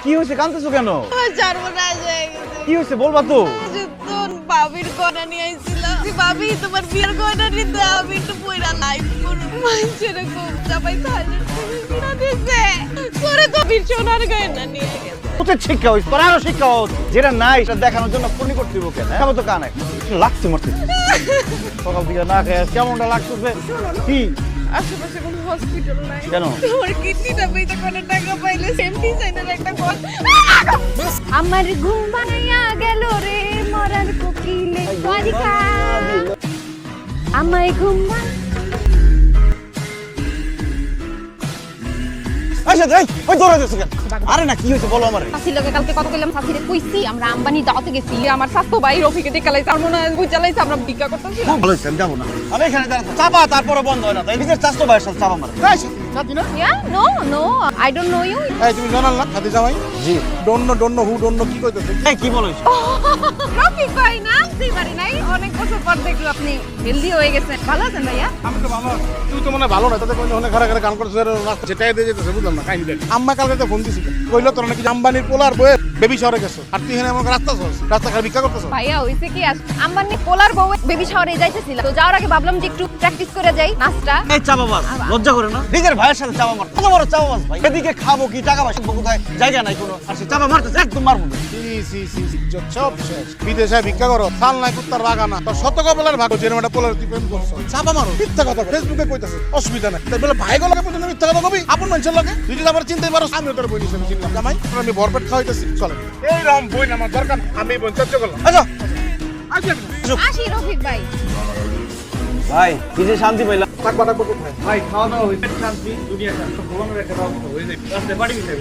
কি হয়েছে, কাঁদতেছো কেন? আমার সর্বনাশ হয়ে গেছে। কি হয়েছে বলবা তো? তোর ভাবির গয়না নিয়ে আইছিল। ভাবি তোমার বিয়ের গয়না নিতে আমি একটু পয়রা লাইভ করব। মানুষের খুব সবাই তাহলে কিনা দিছে। পরে তো বিয়ের সোনার গয়না নিয়ে গেছে। তোদের শিক্ষা হয়েছে, তোর আরো শিক্ষা হচ্ছে। যেটা নাই সেটা দেখানোর জন্য ফোন করতে দিব কেন? খাবো তো কানে লাগছে মরতে। সকাল থেকে না খেয়ে কেমনটা লাগতেছে? কি আশেপাশে কোনো হসপিটাল নাই কেন? তোর কিডনিটা বেচে কোনো টাকা পাইলে সেম ডিজাইনের একটা বল। আমার ঘুম ভাঙিয়া গেল রে মরার কোকিলে দ্বারিকা আমায় ঘুম আচ্ছা যাই, ওই দৌড়ে যাচ্ছে কেন? আরে না, কি হয়েছে বলো আমারে। সাথী লোকে কালকে কত কইলাম সাথীরে কইছি আমরা আম্বানি দাওয়াতে গেছি আমার স্বাস্থ্য ভাই রফিকে দেখালাইছে আর মনে হয় বুঝালাইছে আমরা ভিক্ষা করতেছি খুব ভালো হয়েছে, আমি যাবো না। আমি এখানে দাঁড়াতে চাপা, তারপরে বন্ধ হয় না। তাই নিজের স্বাস্থ্য ভাইয়ের সাথে চাপা মারে। Yeah no no I don't know you এই তুমি জানাল না সাথী জামাই? জি। ডন্ন হু ডন্ন কি কইতেছে? এই কি বলো? রফিক ভাই না বুঝতেই পারি নাই অনেক বছর পর দেখলো আপনি হেলদি হয়ে গেছেন ভালো আছেন ভাইয়া আমি তো ভালো আছি। তুই তো মনে হয় ভালো না, তাতে কোন অনেক খারাপ গান করছিস আর রাস্তা যেটাই দিয়ে যেতেছে বুঝলাম না কাহিনী দেখ। আম্মা কালকে ফোন দিছিল, কইলো তোর নাকি আম্বানির পোলার বউয়ের বেবি শহরে গেছো আর তুই এখানে আমার রাস্তা চলছ, রাস্তা খালি ভিক্ষা করতেছ। ভাইয়া হইছে কি আম্বানি পোলার বউ বেবি শাওয়ারে যাইতেছিল তো যাওয়ার আগে ভাবলাম যে একটু প্র্যাকটিস করে যাই নাচটা এই চাপা মার, লজ্জা করে না? নিজের ভাইয়ের সাথে চাপা মার, কত বড় চাপা মার ভাই। এদিকে খাবো কি, টাকা পয়সা কোথায়, জায়গা নাই কোনো, আর সে চাপা মারতেছে, একদম মারবো না। সি সব শেষ। বিদেশে ভিক্ষা করো, সাল নাই কুত্তার বাগানা, তোর শত কপলের ভাগ যেরকম একটা পোলার তুই প্রেম করছো, চাপা মারো, মিথ্যা কথা ফেসবুকে কইতাছে, অসুবিধা নাই। তাই বলে ভাই গলাকে পর্যন্ত মিথ্যা কথা কবি আপন মানুষের লগে, তুই যদি আবার চিন্তাই পারো আমি তোর বই নিছি চিনলাম জামাই, তোর আমি ভরপেট খাওয়াইতেছি চলে। এই রকম বই আমার দরকার, আমি বই চর্চা করলাম। আচ্ছা আসি রফিক ভাই ভাই, নিজে শান্তি পাইলাম। থাকবা থাকবো কোথায়? ভাই খাওয়া দাওয়া হইছে, শান্তি, দুনিয়া শান্তি, ভগবানের একটা ব্যবস্থা হয়ে যাবে। রাস্তায় পানি মিশাই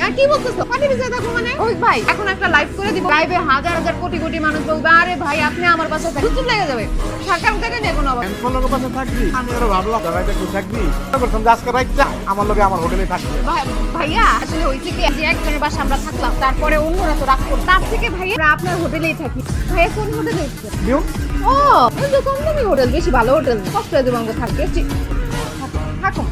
আর কি বলতেছো পানি ভিজে থাকো মানে ওই ভাই এখন একটা লাইভ করে দিব লাইভে হাজার হাজার কোটি কোটি মানুষ বলবে আরে ভাই আপনি আমার বাসায় থাকেন চুপ লেগে যাবে সরকার থেকে নেই কোনো আবার কোন লোকের পাশে থাকবি? আমি আরো ভাবলাম জামাইটা তুই থাকবি, বলতাম যে আজকে রাইট যা আমার লগে আমার হোটেলে থাকবি। ভাইয়া আসলে হয়েছে কি যে একজনের বাসা আমরা থাকলাম তারপরে অন্যরা তো রাগ করতো তার থেকে ভাইয়া আমরা আপনার হোটেলেই থাকি ভাইয়া কোন হোটেলে উঠছে নিউ ও এই তো কম দামি হোটেল বেশি ভালো হোটেল কষ্ট হয়ে দেবো থাকবে থাকো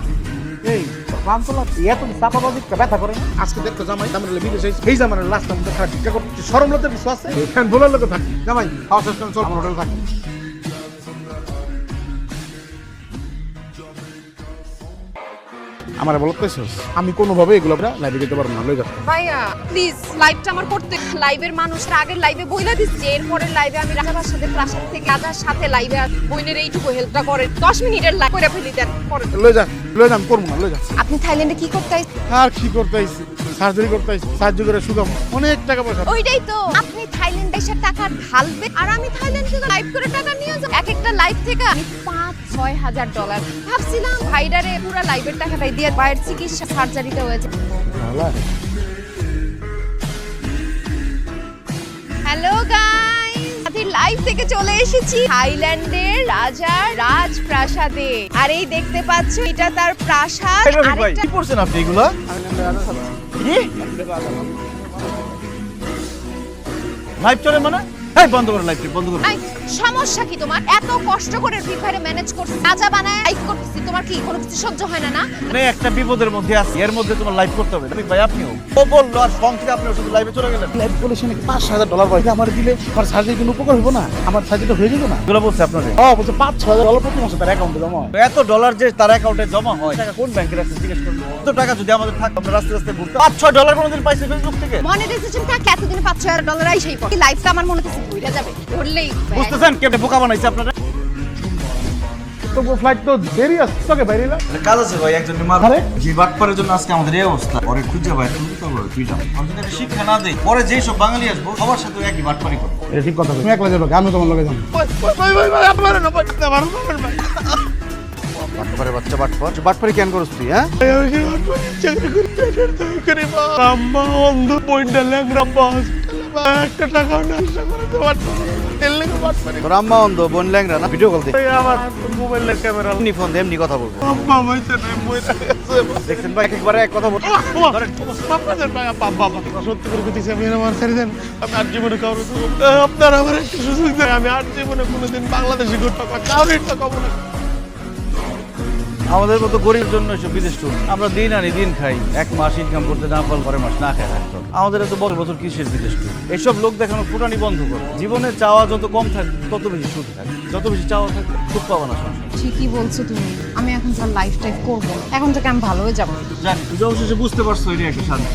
এই রামতলা এত চাপাবাজি ব্যথা করে না? আজকে দেখতো জামাই আমরা বিদেশে এই জামানের লাস্ট আমাদের খারাপ ভিক্ষা করতে শরম লজ্জার কিছু আছে? এখানে বলার লোকে থাকি জামাই খাওয়া শেষ করে চল আমার হোটেলে থাকি। আমার বলতেছিস আমি কোনোভাবে এগুলো লাইভে যেতে পারবো না, লয়ে যাবো। ভাইয়া প্লিজ লাইভটা আমার করতে লাইভের মানুষরা আগের লাইভে বইলা দিচ্ছে এরপরের লাইভে আমি রাজার সাথে প্রাসাদ থেকে রাজার সাথে লাইভে আর বইনের এইটুকু হেল্পটা করে 10 মিনিটের লাইভ করে ফেলি দেন পরে লয়ে যা আমি করবো না, লয়ে যা। আপনি থাইল্যান্ডে কি করতে আইছেন আর কি করতে আইছি, সার্জারি করতে আইছি, সাহায্য করে সুগম অনেক টাকা পয়সা। ওইটাই তো আপনি থাইল্যান্ডে এসে টাকা ঢালবে আর আমি থাইল্যান্ড থেকে লাইভ করে টাকা নিয়ে যাব এক একটা লাইভ থেকে আমি $5,000-6,000 ভাবছিলাম ভাইডারে পুরো লাইভের টাকাটাই দিয়ে বাইরের চিকিৎসা সার্জারিটা হয়েছে। হ্যালো গাইস আমি লাইভ থেকে চলে এসেছি থাইল্যান্ডের রাজার রাজপ্রাসাদে আর এই দেখতে পাচ্ছ এটা তার প্রাসাদ ভাই, কি করছেন আপনি এগুলা? কি লাইভ চলে মানে? এই বন্ধ করো লাইভ, বন্ধ করো। এই, সমস্যা কি তোমার এত কষ্ট করে ফ্রি ফায়ারে ম্যানেজ করছি রাজা বানায় লাইভ করতেছি তোমার কি কোনো কিছু সহ্য হয় না না মানে একটা বিপদের মধ্যে আছি, এর মধ্যে তোমার লাইভ করতে হবে। ভাই আপনিও ও বললো আর সংখ্যা আপনি শুধু লাইভে চলে গেলেন। লাইভ বলে শুনে $5,000 পয়সা আমার দিলে আমার সার্জারি কোনো উপকার হবো না, আমার সার্জারিটা হয়ে যাবে না? এগুলো বলছে আপনাদের? বলছে $5,000 প্রতি মাসে তার অ্যাকাউন্টে জমা হয়। এত ডলার যে তার অ্যাকাউন্টে জমা হয়, টাকা কোন ব্যাংকের আছে জিজ্ঞেস করুন। এত টাকা যদি আমাদের থাকতো আমরা রাস্তায় রাস্তায় ঘুরতাম। $5-6 কোনোদিন পাইছে ফেসবুক থেকে? মনিটাইজেশন থাকে এতদিনে $5,000 আইসেই পড়ে লাইভটা আমার মনে হচ্ছে ঘুরে যাবে ধরলেই বুঝতেছেন কেমনে বোকা বানাইছে আপনারা? তবু ফ্লাইট তো দেরি আছে, তোকে বাইরে এলাম। কাজ আছে ভাই, একজন আরে? যে বাটপারের জন্য আজকে আমাদের এই অবস্থা। পরে খুঁজে ভাই তুমি তো বলো তুই যাও, আমি যদি শিক্ষা না দেই পরে যেই সব বাঙালি আসবো সবার সাথে একই বাটপারি করবো। এটা ঠিক কথা, তুমি একলা যাবে, আমি তোমার লগে যাবো। বাটপারে বাচ্চা বাটপার, বাটপারি কেন করছ তুই? হ্যাঁ আম্মা অন্ধ পয়েন্টটা ল্যাংরা বাস একটা টাকা না তোর আম্মা অন্ধ, বোন ল্যাংরা না? ভিডিও কল দে, আমার মোবাইলের ক্যামেরা এমনি ফোন দে, এমনি কথা বলবো। আম্মা হইছে না বইটা দেখছেন ভাই একবারে এক কথা বলবো। আপনাদের ভাই বাবা সত্যি করে দিয়েছি আমি আমার ছেড়ে দেন, আমি আর জীবনে কারো আপনার আমার একটু সুযোগ দেন, আমি আর জীবনে কোনোদিন বাংলাদেশে ঘুরতে কারোর টাকা না। আমাদের মতো গরিবের জন্য এসব বিদেশ ট্যুর। আমরা দিন আনি দিন খাই, 1 মাস ইনকাম করতে না পারলে পরের মাস না খাই থাকতো। আমাদের এত বছর বছর কিসের বিদেশ ট্যুর? এসব লোক দেখানো ফুটানি বন্ধ করো। জীবনে চাওয়া যত কম থাকবে তত বেশি সুখ থাকবে, যত বেশি চাওয়া থাকবে সুখ পাবা না সংসার। ঠিকই বলছো তুমি। আমি এখন স্যার লাইফ টাইপ করবো, এখন থেকে আমি ভালো হয়ে যাবো। জানি তুই অবশেষে বুঝতে পারছো এটা একটা শান্তি।